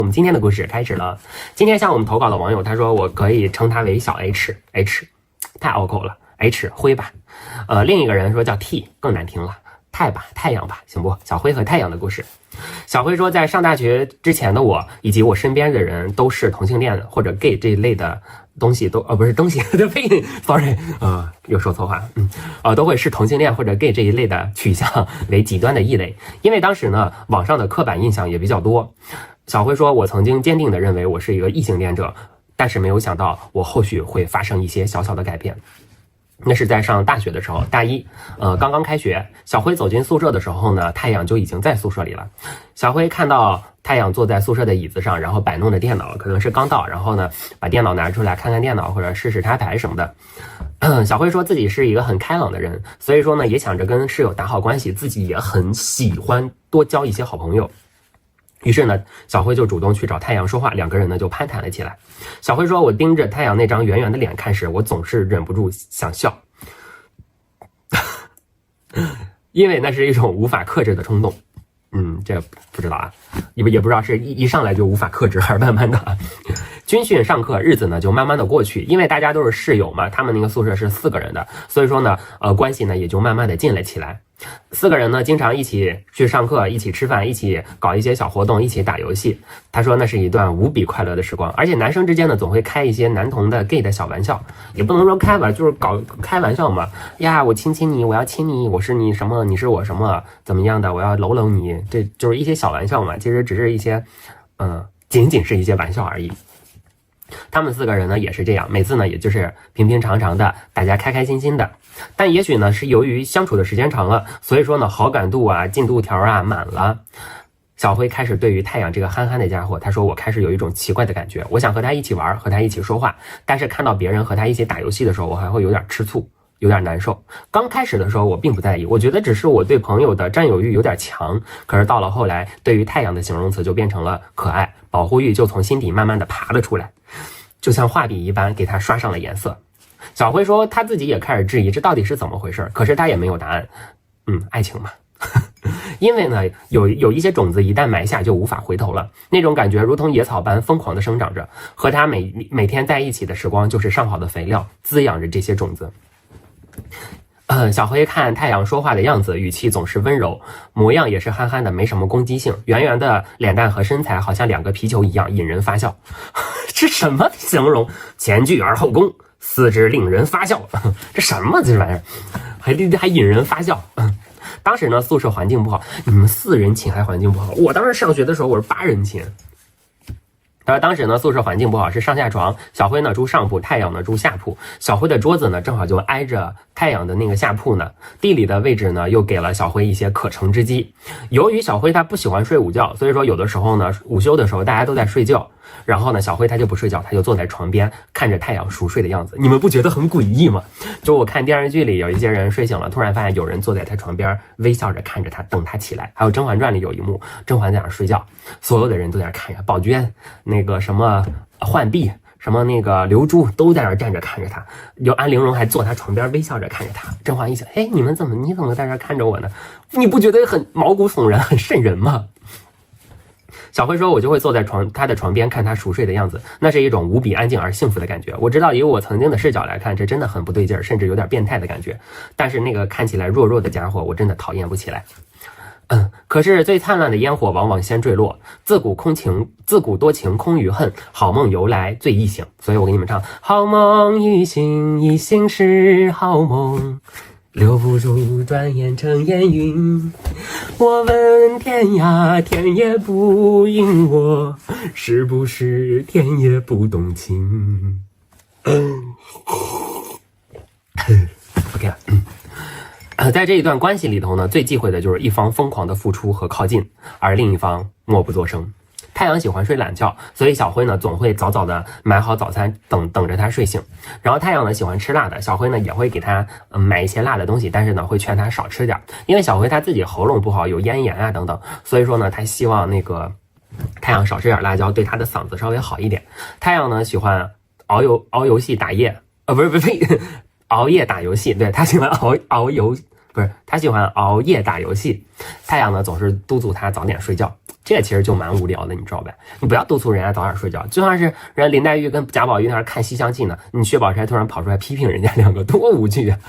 我们今天的故事开始了。今天向我们投稿的网友他说，我可以称他为小 H， 太拗口了 ，H 灰吧。另一个人说叫 T， 更难听了，太阳吧，行不？小灰和太阳的故事。小灰说，在上大学之前的我以及我身边的人都是同性恋或者 gay 这一类的东西都不是东西呸 sorry 又说错话都会视同性恋或者 gay 这一类的取向为极端的异类，因为当时呢网上的刻板印象也比较多。小辉说，我曾经坚定的认为我是一个异性恋者，但是没有想到我后续会发生一些小小的改变。那是在上大学的时候，大一，刚刚开学，小辉走进宿舍的时候呢，太阳就已经在宿舍里了。小辉看到太阳坐在宿舍的椅子上，然后摆弄着电脑，可能是刚到，然后呢，把电脑拿出来看看电脑或者试试插排什么的。小辉说自己是一个很开朗的人，所以说呢，也想着跟室友打好关系，自己也很喜欢多交一些好朋友。于是呢，小辉就主动去找太阳说话，两个人呢就攀谈了起来。小辉说，我盯着太阳那张圆圆的脸看时，我总是忍不住想笑，因为那是一种无法克制的冲动。这不知道啊，也不知道是一上来就无法克制，还是慢慢的。军训上课日子呢就慢慢的过去，因为大家都是室友嘛，他们那个宿舍是4个人的，所以说呢，关系呢也就慢慢的近了起来。4个人呢经常一起去上课，一起吃饭，一起搞一些小活动，一起打游戏。他说那是一段无比快乐的时光，而且男生之间呢总会开一些男同的 gay 的小玩笑，也不能说开吧，就是开玩笑嘛。呀，我亲亲你，我要亲你，我是你什么，你是我什么，怎么样的，我要搂搂你，这就是一些小玩笑嘛，其实只是一些仅仅是一些玩笑而已。他们4个人呢也是这样，每次呢也就是平平常常的，大家开开心心的。但也许呢是由于相处的时间长了，所以说呢好感度啊进度条啊满了。小辉开始对于太阳这个憨憨的家伙，他说我开始有一种奇怪的感觉，我想和他一起玩，和他一起说话，但是看到别人和他一起打游戏的时候，我还会有点吃醋，有点难受。刚开始的时候我并不在意，我觉得只是我对朋友的占有欲有点强，可是到了后来，对于太阳的形容词就变成了可爱，保护欲就从心底慢慢的爬了出来，就像画笔一般给他刷上了颜色。小辉说他自己也开始质疑这到底是怎么回事，可是他也没有答案。爱情嘛因为呢有一些种子一旦埋下就无法回头了，那种感觉如同野草般疯狂的生长着，和他每天在一起的时光就是上好的肥料，滋养着这些种子。小辉看太阳说话的样子，语气总是温柔，模样也是憨憨的，没什么攻击性，圆圆的脸蛋和身材好像2个皮球一样引人发笑。这什么形容？前倨而后恭，四肢令人发笑。这什么这玩意儿？还引人发笑。当时呢宿舍环境不好，你们4人寝还环境不好，我当时上学的时候我是8人寝。当时呢宿舍环境不好，是上下床，小辉呢住上铺，太阳呢住下铺。小辉的桌子呢正好就挨着太阳的那个下铺呢，地理的位置呢又给了小辉一些可乘之机。由于小辉他不喜欢睡午觉，所以说有的时候呢午休的时候大家都在睡觉，然后呢小辉他就不睡觉，他就坐在床边看着太阳熟睡的样子。你们不觉得很诡异吗？就我看电视剧里有一些人睡醒了，突然发现有人坐在他床边微笑着看着他，等他起来。还有《甄嬛传》里有一幕，甄嬛在那睡觉，所有的人都在那看着，宝娟那个什么浣碧什么那个刘珠都在那站着看着他，就安陵容还坐他床边微笑着看着他。甄嬛一想，你怎么在这看着我呢？你不觉得很毛骨悚然很瘆人吗？小辉说，我就会坐在他的床边看他熟睡的样子，那是一种无比安静而幸福的感觉。我知道以我曾经的视角来看，这真的很不对劲儿，甚至有点变态的感觉，但是那个看起来弱弱的家伙我真的讨厌不起来。可是最灿烂的烟火往往先坠落，自古多情空余恨，好梦由来最易醒。所以我给你们唱，好梦一醒，一醒是好梦，留不住转眼成烟云。我问天涯，天也不应我，是不是天也不动情？OK 了。在这一段关系里头呢，最忌讳的就是一方疯狂的付出和靠近，而另一方默不作声。太阳喜欢睡懒觉，所以小辉呢总会早早的买好早餐，等着他睡醒。然后太阳呢喜欢吃辣的，小辉呢也会给他买一些辣的东西，但是呢会劝他少吃点，因为小辉他自己喉咙不好，有咽炎啊等等，所以说呢他希望那个太阳少吃点辣椒，对他的嗓子稍微好一点。太阳呢喜欢熬游戏打夜，熬夜打游戏，对，他喜欢他喜欢熬夜打游戏。太阳呢总是督促他早点睡觉。这个其实就蛮无聊的，你知道吧？你不要督促人家早点睡觉，就像是人家林黛玉跟贾宝玉那儿看《西厢记》呢，你薛宝钗突然跑出来批评人家两个，多无趣啊！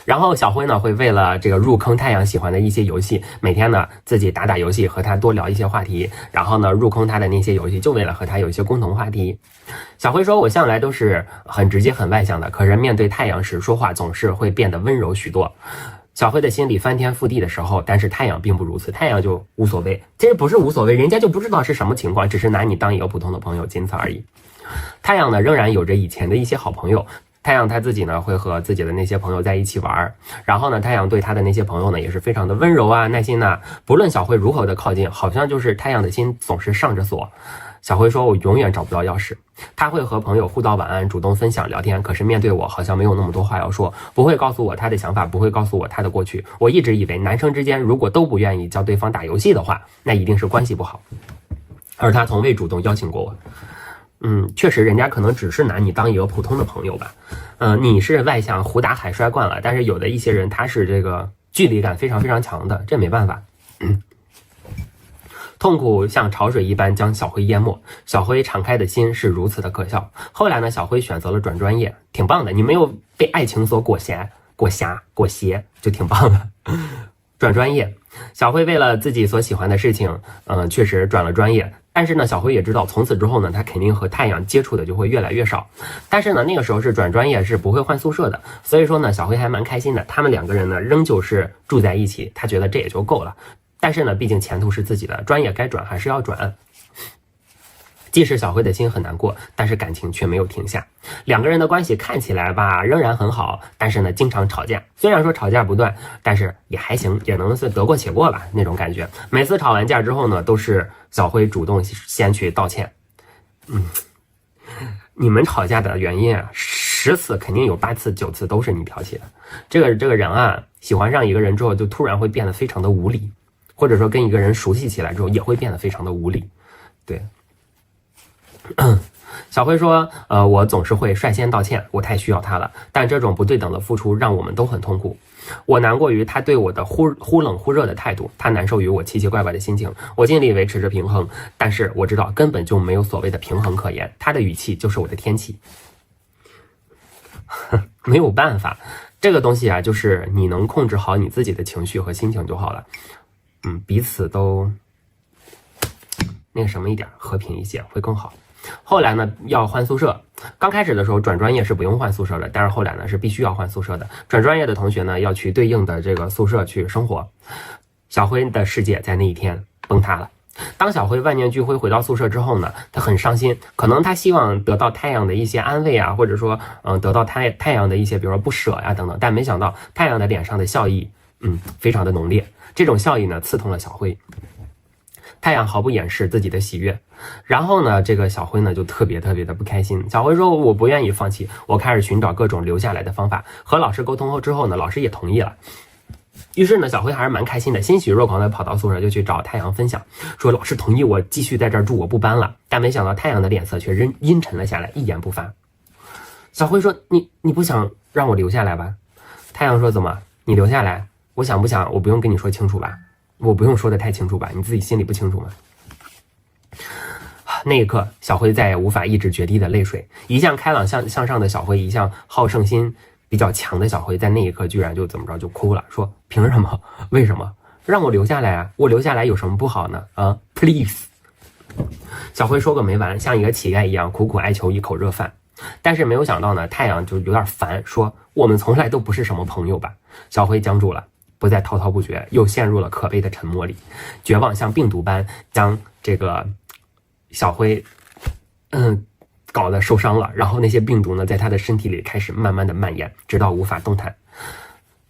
然后小辉呢会为了这个入坑太阳喜欢的一些游戏，每天呢自己打打游戏，和他多聊一些话题，然后呢入坑他的那些游戏，就为了和他有一些共同话题。小辉说，我向来都是很直接很外向的，可是面对太阳时说话总是会变得温柔许多。小辉的心里翻天覆地的时候，但是太阳并不如此，太阳就无所谓，其实不是无所谓，人家就不知道是什么情况，只是拿你当一个普通的朋友，仅此而已。太阳呢仍然有着以前的一些好朋友，太阳他自己呢会和自己的那些朋友在一起玩，然后呢太阳对他的那些朋友呢也是非常的温柔啊耐心啊，不论小辉如何的靠近，好像就是太阳的心总是上着锁。小辉说，我永远找不到钥匙。他会和朋友互道晚安，主动分享聊天，可是面对我好像没有那么多话要说，不会告诉我他的想法，不会告诉我他的过去。我一直以为男生之间如果都不愿意叫对方打游戏的话，那一定是关系不好，而他从未主动邀请过我。确实人家可能只是拿你当一个普通的朋友吧。你是外向胡打海摔惯了，但是有的一些人他是这个距离感非常非常强的，这没办法。痛苦像潮水一般将小辉淹没，小辉敞开的心是如此的可笑。后来呢，小辉选择了转专业，挺棒的，你没有被爱情所裹挟，就挺棒的。转专业，小辉为了自己所喜欢的事情，确实转了专业。但是呢，小辉也知道，从此之后呢，他肯定和太阳接触的就会越来越少。但是呢，那个时候是转专业，是不会换宿舍的，所以说呢，小辉还蛮开心的。他们两个人呢，仍旧是住在一起，他觉得这也就够了。但是呢，毕竟前途是自己的，专业该转还是要转。即使小辉的心很难过，但是感情却没有停下。两个人的关系看起来吧，仍然很好，但是呢，经常吵架。虽然说吵架不断，但是也还行，也能是得过且过吧那种感觉。每次吵完架之后呢，都是小辉主动先去道歉。你们吵架的原因啊，10次肯定有8次9次都是你挑起的。这个人啊，喜欢上一个人之后，就突然会变得非常的无理。或者说跟一个人熟悉起来之后，也会变得非常的无理。对，小辉说，我总是会率先道歉，我太需要他了，但这种不对等的付出让我们都很痛苦。我难过于他对我的忽冷忽热的态度，他难受于我奇奇怪怪的心情。我尽力维持着平衡，但是我知道根本就没有所谓的平衡可言。他的语气就是我的天气。没有办法，这个东西啊，就是你能控制好你自己的情绪和心情就好了。彼此都那个什么一点，和平一些会更好。后来呢，要换宿舍。刚开始的时候转专业是不用换宿舍的，但是后来呢是必须要换宿舍的。转专业的同学呢要去对应的这个宿舍去生活。小辉的世界在那一天崩塌了。当小辉万念俱灰回到宿舍之后呢，他很伤心，可能他希望得到太阳的一些安慰啊，或者说得到太阳的一些比如说不舍呀等等，但没想到太阳的脸上的笑意非常的浓烈。这种笑意呢刺痛了小辉，太阳毫不掩饰自己的喜悦。然后呢，这个小辉呢就特别的不开心。小辉说，我不愿意放弃，我开始寻找各种留下来的方法。和老师沟通后之后呢，老师也同意了。于是呢，小辉还是蛮开心的，欣喜若狂的跑到宿舍就去找太阳分享，说老师同意我继续在这儿住，我不搬了。但没想到太阳的脸色却阴沉了下来，一言不发。小辉说，你不想让我留下来吧？太阳说，怎么你留下来？我想不想我不用跟你说清楚吧，我不用说的太清楚吧，你自己心里不清楚吗？那一刻，小辉再也无法抑制决堤的泪水。一向开朗向上的小辉，一向好胜心比较强的小辉，在那一刻居然就怎么着就哭了，说凭什么？为什么让我留下来啊？我留下来有什么不好呢？Please。小辉说个没完，像一个乞丐一样苦苦哀求一口热饭。但是没有想到呢，太阳就有点烦，说我们从来都不是什么朋友吧。小辉僵住了，不再滔滔不绝，又陷入了可悲的沉默里。绝望像病毒般将这个小辉搞得受伤了，然后那些病毒呢在他的身体里开始慢慢的蔓延，直到无法动弹。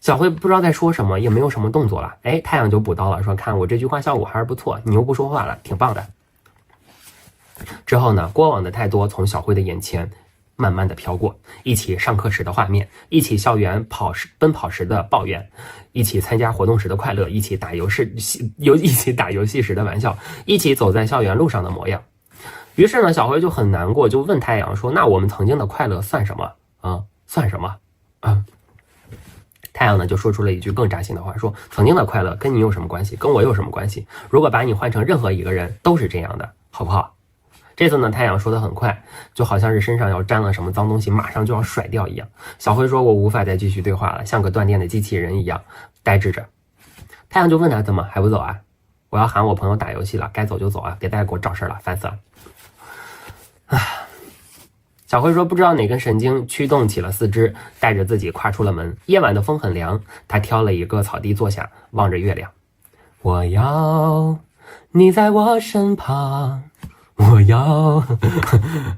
小辉不知道在说什么，也没有什么动作了。太阳就补刀了，说看我这句话效果还是不错，你又不说话了，挺棒的。之后呢，过往的太多从小辉的眼前慢慢的飘过，一起上课时的画面，一起校园奔跑时的抱怨，一起参加活动时的快乐，一起打游戏时的玩笑，一起走在校园路上的模样。于是呢，小辉就很难过，就问太阳说，那我们曾经的快乐算什么啊？算什么啊？太阳呢就说出了一句更扎心的话，说曾经的快乐跟你有什么关系，跟我有什么关系？如果把你换成任何一个人都是这样的，好不好？这次呢，太阳说得很快，就好像是身上要沾了什么脏东西，马上就要甩掉一样。小辉说：“我无法再继续对话了，像个断电的机器人一样呆滞着。”太阳就问他：“怎么还不走啊？我要喊我朋友打游戏了，该走就走啊，别再给我找事了，烦死了。”小辉说：“不知道哪根神经驱动起了四肢，带着自己跨出了门。夜晚的风很凉，他挑了一个草地坐下，望着月亮。我要你在我身旁。”我要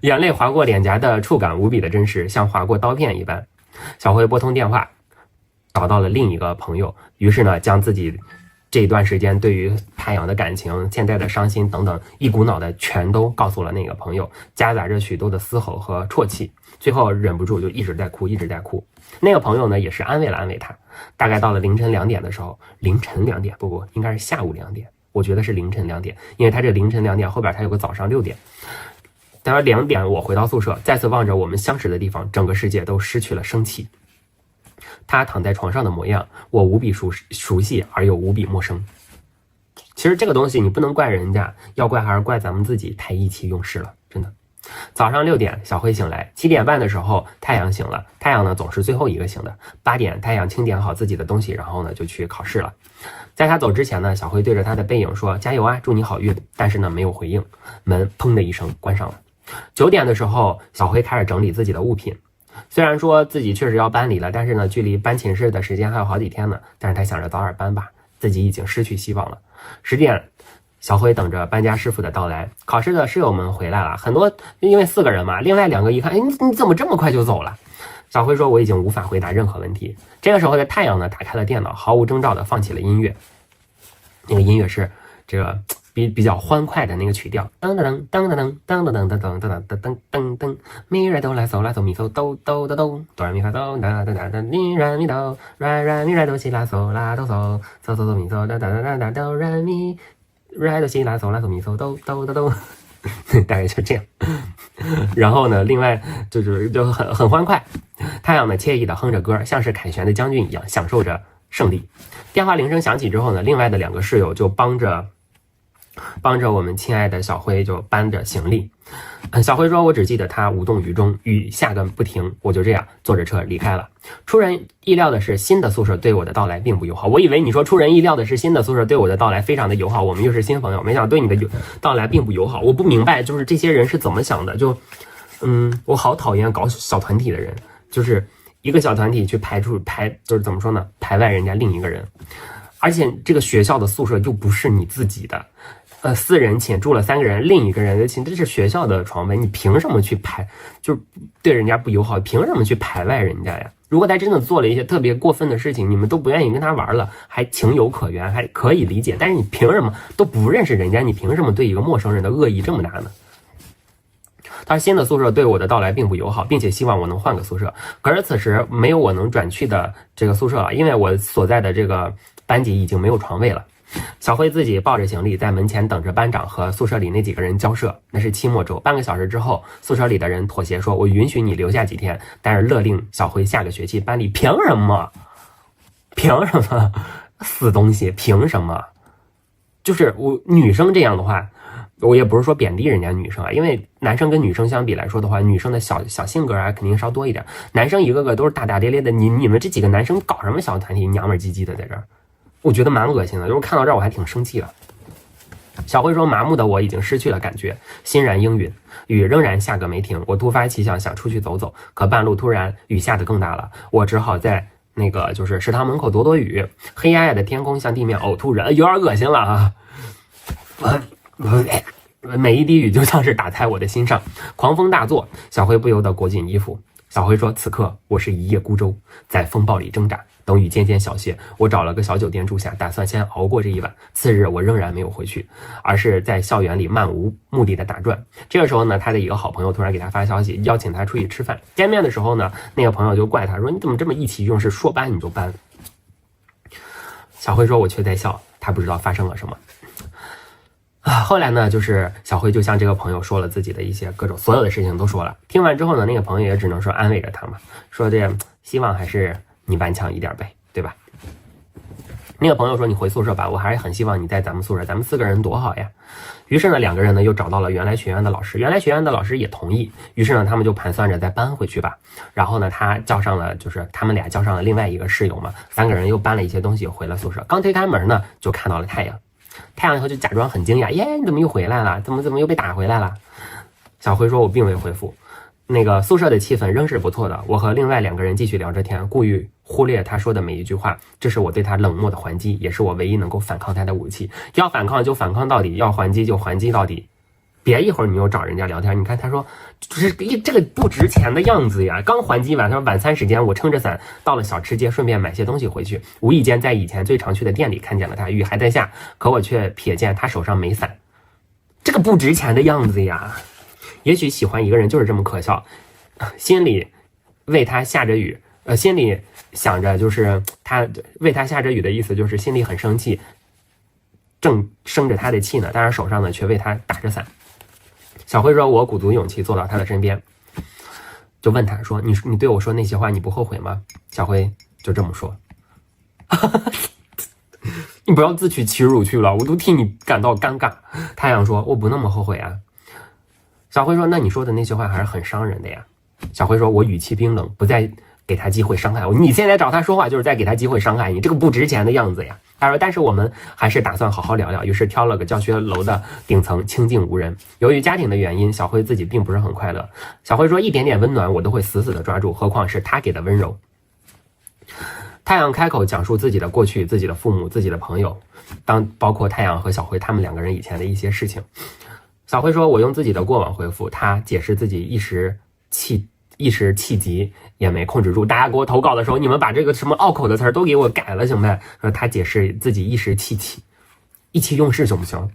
眼泪划过脸颊的触感无比的真实，像划过刀片一般。小辉拨通电话，找到了另一个朋友，于是呢，将自己这段时间对于太阳的感情、现在的伤心等等，一股脑的全都告诉了那个朋友，夹杂着许多的嘶吼和啜泣，最后忍不住就一直在哭，一直在哭。那个朋友呢，也是安慰了安慰他。大概到了凌晨2点的时候，凌晨2点，不，应该是下午2点。我觉得是凌晨2点，因为他这凌晨2点后边他有个早上6点。等到2点，我回到宿舍，再次望着我们相识的地方，整个世界都失去了生气。他躺在床上的模样，我无比熟悉而又无比陌生。其实这个东西你不能怪人家，要怪还是怪咱们自己太意气用事了，真的。早上6点，小辉醒来，7点半的时候，太阳醒了。太阳呢总是最后一个醒的。8点，太阳清点好自己的东西，然后呢就去考试了。在他走之前呢，小辉对着他的背影说：“加油啊，祝你好运。”但是呢没有回应。门砰的一声关上了。9点的时候，小辉开始整理自己的物品。虽然说自己确实要搬离了，但是呢距离搬寝室的时间还有好几天呢。但是他想着早点搬吧，自己已经失去希望了。10点。小辉等着搬家师傅的到来，考试的室友们回来了，很多因为4个人嘛，另外2个一看，哎，你怎么这么快就走了？小辉说：“我已经无法回答任何问题。”这个时候的太阳呢，打开了电脑，毫无征兆的放起了音乐。那个音乐是这个比较欢快的那个曲调，噔噔噔噔噔噔噔噔噔噔噔噔噔噔，咪来哆来嗦来嗦咪嗦哆哆哆哆，哆来咪发哆哒哒哒哒咪来咪哆，来咪来哆西拉嗦啦哆嗦，嗦嗦嗦咪嗦哒哒哒哒哒哆来咪。来哆西拉嗦拉嗦咪嗦哆哆哆哆，大概就这样。然后呢，另外就很欢快。太阳呢惬意的哼着歌，像是凯旋的将军一样，享受着胜利。电话铃声响起之后呢，另外的2个室友就帮着我们亲爱的小辉就搬着行李。小辉说：“我只记得他无动于衷，雨下个不停，我就这样坐着车离开了。”出人意料的是，新的宿舍对我的到来并不友好。我以为你说出人意料的是新的宿舍对我的到来非常的友好，我们又是新朋友，没想到对你的到来并不友好。我不明白，就是这些人是怎么想的？我好讨厌搞小团体的人，就是一个小团体去就是怎么说呢？排外人家另一个人，而且这个学校的宿舍又不是你自己的。4人寝住了3个人，另一个人的寝，这是学校的床位，你凭什么去就是对人家不友好，凭什么去排外人家呀？如果他真的做了一些特别过分的事情，你们都不愿意跟他玩了，还情有可原，还可以理解，但是你凭什么都不认识人家，你凭什么对一个陌生人的恶意这么大呢？他新的宿舍对我的到来并不友好，并且希望我能换个宿舍，可是此时没有我能转去的这个宿舍了，因为我所在的这个班级已经没有床位了。小辉自己抱着行李在门前等着班长和宿舍里那几个人交涉。那是期末周，半个小时之后，宿舍里的人妥协说：“我允许你留下几天，但是勒令小辉下个学期搬离。”凭什么？凭什么？死东西！凭什么？就是女生这样的话，我也不是说贬低人家女生啊，因为男生跟女生相比来说的话，女生的小性格啊肯定稍多一点，男生一个个都是大大咧咧的。你们这几个男生搞什么小团体，娘们唧唧的在这儿？我觉得蛮恶心的，就是看到这儿我还挺生气的。小辉说：“麻木的我已经失去了感觉，欣然应允。雨仍然下个没停，我突发奇想想出去走走，可半路突然雨下得更大了，我只好在那个就是食堂门口躲躲雨。黑压压的天空像地面呕吐人，有点恶心了啊！每一滴雨就像是打在我的心上，狂风大作，小辉不由得裹紧衣服。小辉说：“此刻我是一叶孤舟，在风暴里挣扎。等雨渐渐小些，我找了个小酒店住下，打算先熬过这一晚。次日我仍然没有回去，而是在校园里漫无目的的打转。这个时候呢，他的一个好朋友突然给他发消息，邀请他出去吃饭。见面的时候呢，那个朋友就怪他说：你怎么这么意气用事，说搬你就搬。小辉说：我却在笑，他不知道发生了什么。后来呢，就是小辉就向这个朋友说了自己的一些各种所有的事情都说了。听完之后呢，那个朋友也只能说安慰着他嘛，说这希望还是你顽强一点呗。对吧？那个朋友说你回宿舍吧，我还是很希望你在咱们宿舍，咱们4个人多好呀。于是呢2个人呢又找到了原来学院的老师，原来学院的老师也同意，于是呢他们就盘算着再搬回去吧。然后呢他叫上了，就是他们俩叫上了另外一个室友嘛，3个人又搬了一些东西回了宿舍。刚推开门呢就看到了太阳，太阳以后就假装很惊讶，耶，你怎么又回来了？怎么又被打回来了？小辉说我并未回复。那个宿舍的气氛仍是不错的，我和另外2个人继续聊着天，故意忽略他说的每一句话，这是我对他冷漠的还击，也是我唯一能够反抗他的武器。要反抗就反抗到底，要还击就还击到底，别一会儿你又找人家聊天。你看他说就是这个不值钱的样子呀，刚还击完，他说晚餐时间我撑着伞到了小吃街，顺便买些东西回去，无意间在以前最常去的店里看见了他，雨还在下，可我却瞥见他手上没伞，这个不值钱的样子呀。也许喜欢一个人就是这么可笑，心里为他下着雨，心里想着就是他为他下着雨的意思，就是心里很生气，正生着他的气呢，但是手上呢却为他打着伞。小辉说我鼓足勇气坐到他的身边，就问他说你对我说那些话你不后悔吗？小辉就这么说你不要自取其辱去了，我都替你感到尴尬。太阳说我不那么后悔啊。小辉说那你说的那些话还是很伤人的呀。小辉说我语气冰冷，不再给他机会伤害我，你现在找他说话就是在给他机会伤害你，这个不值钱的样子呀。他说但是我们还是打算好好聊聊，于是挑了个教学楼的顶层，清静无人。由于家庭的原因，小辉自己并不是很快乐。小辉说一点点温暖我都会死死的抓住，何况是他给的温柔。太阳开口讲述自己的过去，自己的父母，自己的朋友，包括太阳和小辉他们2个人以前的一些事情。小辉说我用自己的过往回复他，解释自己一时气急也没控制住。大家给我投稿的时候，你们把这个什么拗口的词儿都给我改了行呗？说他解释自己一时气起，意气用事行不行？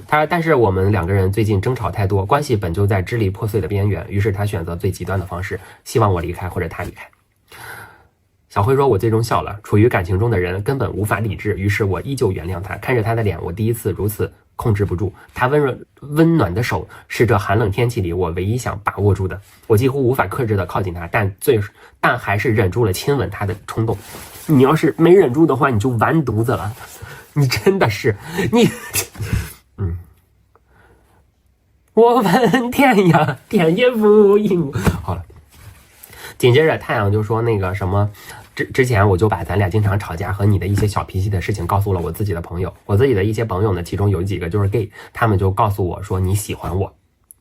他说但是我们2个人最近争吵太多，关系本就在支离破碎的边缘，于是他选择最极端的方式，希望我离开或者他离开。小辉说我最终笑了，处于感情中的人根本无法理智，于是我依旧原谅他。看着他的脸，我第一次如此控制不住，他温暖的手是这寒冷天气里我唯一想把握住的。我几乎无法克制的靠近他，但还是忍住了亲吻他的冲动。你要是没忍住的话，你就完犊子了。你真的是你我问天呀，天也不应。好了，紧接着太阳就说那个什么之前我就把咱俩经常吵架和你的一些小脾气的事情告诉了我自己的朋友，我自己的一些朋友呢，其中有几个就是 gay， 他们就告诉我说你喜欢我。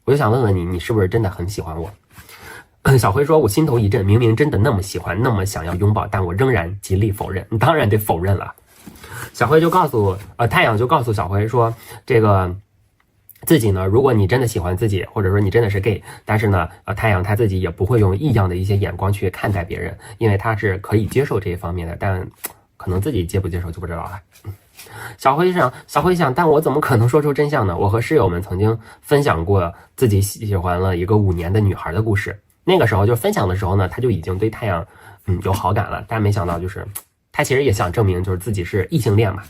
我就想问问你，你是不是真的很喜欢我？小辉说我心头一震，明明真的那么喜欢，那么想要拥抱，但我仍然极力否认。你当然得否认了。小辉就太阳就告诉小辉说这个自己呢，如果你真的喜欢自己，或者说你真的是 gay， 但是呢，太阳他自己也不会用异样的一些眼光去看待别人，因为他是可以接受这一方面的，但可能自己接不接受就不知道了。小辉想，但我怎么可能说出真相呢？我和室友们曾经分享过自己喜欢了一个5年的女孩的故事，那个时候就分享的时候呢，他就已经对太阳有好感了，但没想到就是他其实也想证明就是自己是异性恋嘛。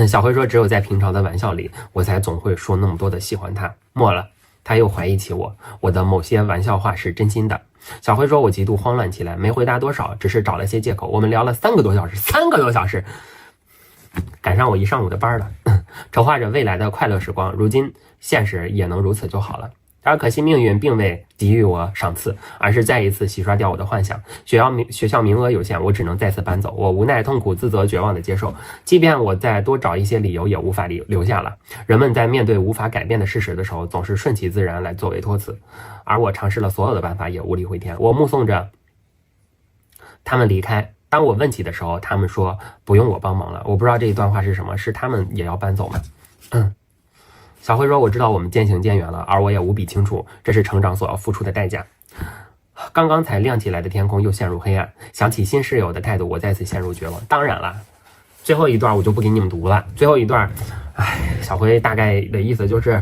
小辉说只有在平常的玩笑里，我才总会说那么多的喜欢他。末了，他又怀疑起我的某些玩笑话是真心的。小辉说我极度慌乱起来，没回答多少，只是找了些借口。我们聊了3个多小时，赶上我一上午的班了。筹划着未来的快乐时光，如今现实也能如此就好了。然而可惜命运并未给予我赏赐，而是再一次洗刷掉我的幻想。学校名额有限，我只能再次搬走。我无奈、痛苦、自责、绝望地接受，即便我再多找一些理由，也无法留下了。人们在面对无法改变的事实的时候，总是顺其自然来作为托词，而我尝试了所有的办法，也无力回天。我目送着他们离开。当我问起的时候，他们说不用我帮忙了。我不知道这一段话是什么，是他们也要搬走吗？小辉说我知道我们渐行渐远了，而我也无比清楚这是成长所要付出的代价。刚刚才亮起来的天空又陷入黑暗，想起新室友的态度，我再次陷入绝望。当然了，最后一段我就不给你们读了。最后一段小辉大概的意思就是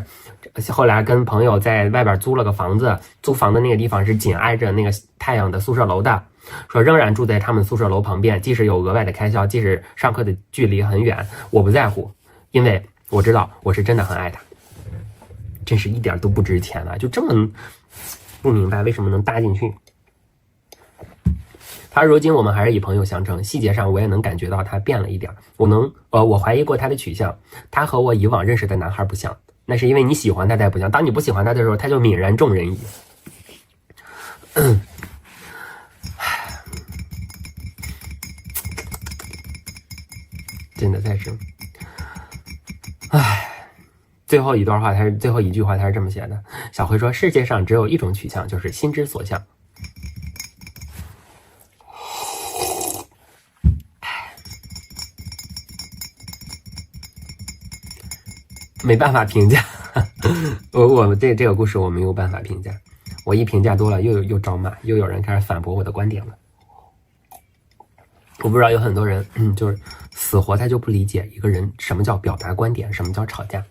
后来跟朋友在外边租了个房子，租房的那个地方是紧挨着那个太阳的宿舍楼的，说仍然住在他们宿舍楼旁边，即使有额外的开销，即使上课的距离很远，我不在乎，因为我知道我是真的很爱他。真是一点都不值钱了，就这么不明白为什么能搭进去。他说如今我们还是以朋友相称，细节上我也能感觉到他变了一点。我怀疑过他的取向，他和我以往认识的男孩不像，那是因为你喜欢他才不像，当你不喜欢他的时候，他就泯然众人矣。真的才是，最后一句话他是这么写的：小辉说，世界上只有一种取向，就是心之所向。没办法评价，我这个故事我没有办法评价，我一评价多了又招骂，又有人开始反驳我的观点了。我不知道有很多人就是死活他就不理解一个人什么叫表达观点，什么叫吵架。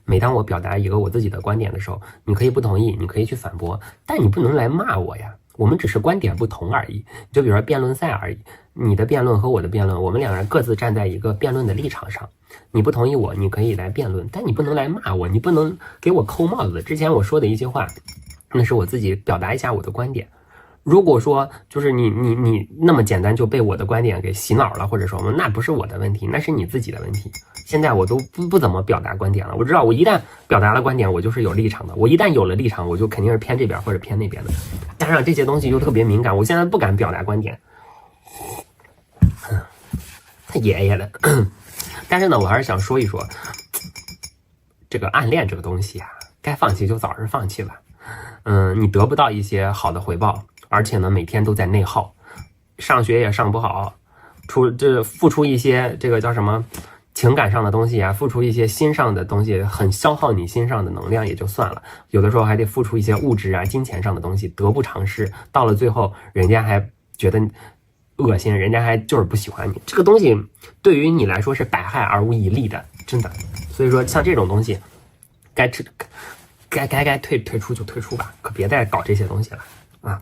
每当我表达一个我自己的观点的时候，你可以不同意，你可以去反驳，但你不能来骂我呀。我们只是观点不同而已，就比如说辩论赛而已，你的辩论和我的辩论，我们两人各自站在一个辩论的立场上，你不同意我，你可以来辩论，但你不能来骂我，你不能给我扣帽子。之前我说的一些话，那是我自己表达一下我的观点。如果说就是你那么简单就被我的观点给洗脑了，或者说那不是我的问题，那是你自己的问题。现在我都不怎么表达观点了，我知道我一旦表达了观点，我就是有立场的，我一旦有了立场，我就肯定是偏这边或者偏那边的。加上这些东西又特别敏感，我现在不敢表达观点。他爷爷的。但是呢，我还是想说一说这个暗恋这个东西啊，该放弃就早日放弃吧。你得不到一些好的回报，而且呢每天都在内耗，上学也上不好，付出一些这个叫什么情感上的东西啊，付出一些心上的东西，很消耗你心上的能量也就算了，有的时候还得付出一些物质啊金钱上的东西，得不偿失，到了最后人家还觉得恶心，人家还就是不喜欢你，这个东西对于你来说是百害而无一利的，真的。所以说像这种东西该退出就退出吧，可别再搞这些东西了啊。